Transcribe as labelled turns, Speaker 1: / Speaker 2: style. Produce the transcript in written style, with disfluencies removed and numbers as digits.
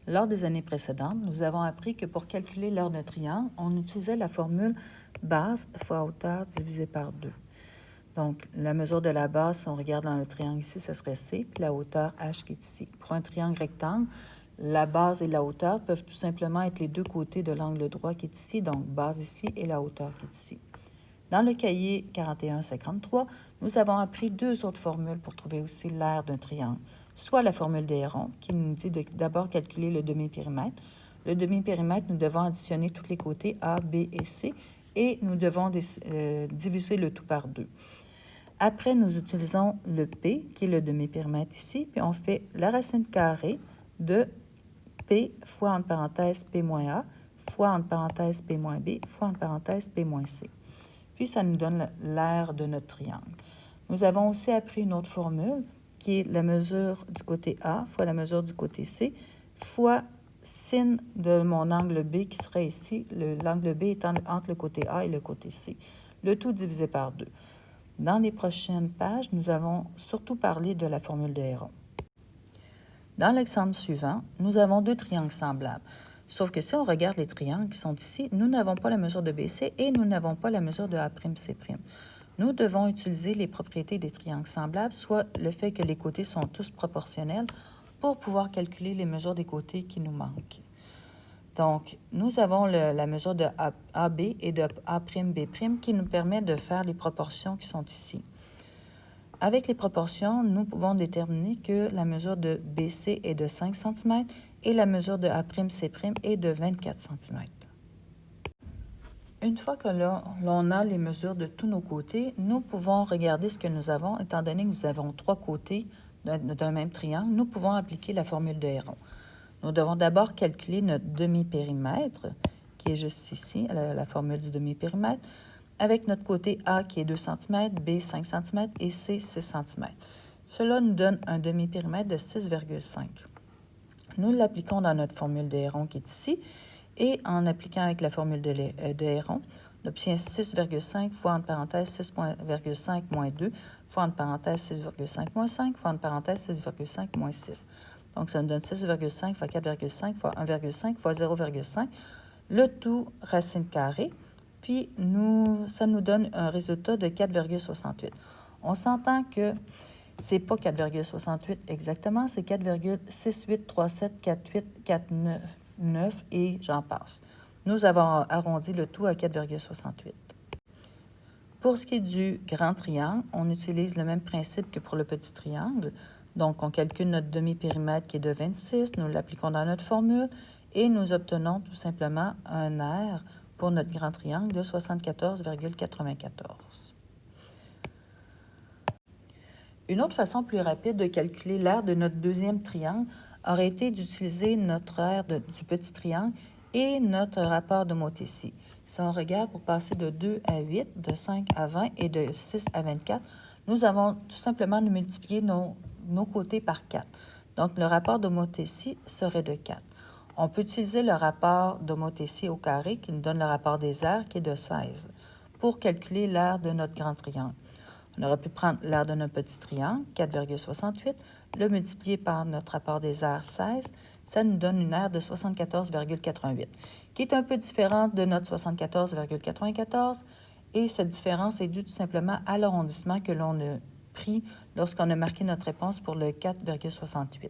Speaker 1: Lors des années précédentes, nous avons appris que pour calculer l'aire d'un triangle, on utilisait la formule base fois hauteur divisé par 2. Donc, la mesure de la base, si on regarde dans le triangle ici, ce serait C, puis la hauteur H qui est ici. Pour un triangle rectangle, la base et la hauteur peuvent tout simplement être les deux côtés de l'angle droit qui est ici, donc base ici et la hauteur qui est ici. Dans le cahier 41-53, nous avons appris deux autres formules pour trouver aussi l'aire d'un triangle. Soit la formule d'Héron, qui nous dit d'abord calculer le demi-périmètre. Le demi-périmètre, nous devons additionner tous les côtés A, B et C, et nous devons diviser le tout par 2. Après, nous utilisons le P, qui est le demi-périmètre ici, puis on fait la racine carrée de P fois entre parenthèses P moins A, fois entre parenthèses P moins B, fois entre parenthèses P moins C. Puis, ça nous donne l'aire de notre triangle. Nous avons aussi appris une autre formule, qui est la mesure du côté A fois la mesure du côté C, fois sin de mon angle B qui serait ici, l'angle B étant entre le côté A et le côté C. Le tout divisé par 2. Dans les prochaines pages, nous allons surtout parler de la formule de Héron. Dans l'exemple suivant, nous avons deux triangles semblables. Sauf que si on regarde les triangles qui sont ici, nous n'avons pas la mesure de BC et nous n'av'avons pas la mesure de A'C'. Nous devons utiliser les propriétés des triangles semblables, soit le fait que les côtés sont tous proportionnels, pour pouvoir calculer les mesures des côtés qui nous manquent. Donc, nous avons la mesure de AB et de A'B' qui nous permet de faire les proportions qui sont ici. Avec les proportions, nous pouvons déterminer que la mesure de BC est de 5 cm et la mesure de A'C' est de 24 cm. Une fois que l'on a les mesures de tous nos côtés, nous pouvons regarder ce que nous avons. Étant donné que nous avons trois côtés d'un même triangle, nous pouvons appliquer la formule de Héron. Nous devons d'abord calculer notre demi-périmètre, qui est juste ici, la formule du demi-périmètre, avec notre côté A qui est 2 cm, B 5 cm et C 6 cm. Cela nous donne un demi-périmètre de 6,5. Nous l'appliquons dans notre formule de Héron qui est ici, et en appliquant avec la formule de Héron, on obtient 6,5 fois entre parenthèses 6,5 moins 2 fois entre parenthèses 6,5 moins 5 fois entre parenthèses 6,5 moins 6. Donc, ça nous donne 6,5 fois 4,5 fois 1,5 fois 0,5, le tout racine carrée, puis ça nous donne un résultat de 4,68. On s'entend que c'est pas 4,68 exactement, c'est 4,68374849 et j'en passe. Nous avons arrondi le tout à 4,68. Pour ce qui est du grand triangle, on utilise le même principe que pour le petit triangle. Donc, on calcule notre demi-périmètre qui est de 26, nous l'appliquons dans notre formule et nous obtenons tout simplement un aire pour notre grand triangle de 74,94. Une autre façon plus rapide de calculer l'aire de notre deuxième triangle aurait été d'utiliser notre aire du petit triangle et notre rapport de Motesi. Si on regarde pour passer de 2 à 8, de 5 à 20 et de 6 à 24, nous avons tout simplement de multiplier nos côtés par 4. Donc, le rapport de Motesi serait de 4. On peut utiliser le rapport de Motesi au carré qui nous donne le rapport des aires qui est de 16 pour calculer l'aire de notre grand triangle. On aurait pu prendre l'aire de notre petit triangle, 4,68, le multiplier par notre rapport des aires 16, ça nous donne une aire de 74,88, qui est un peu différente de notre 74,94, et cette différence est due tout simplement à l'arrondissement que l'on a pris lorsqu'on a marqué notre réponse pour le 4,68.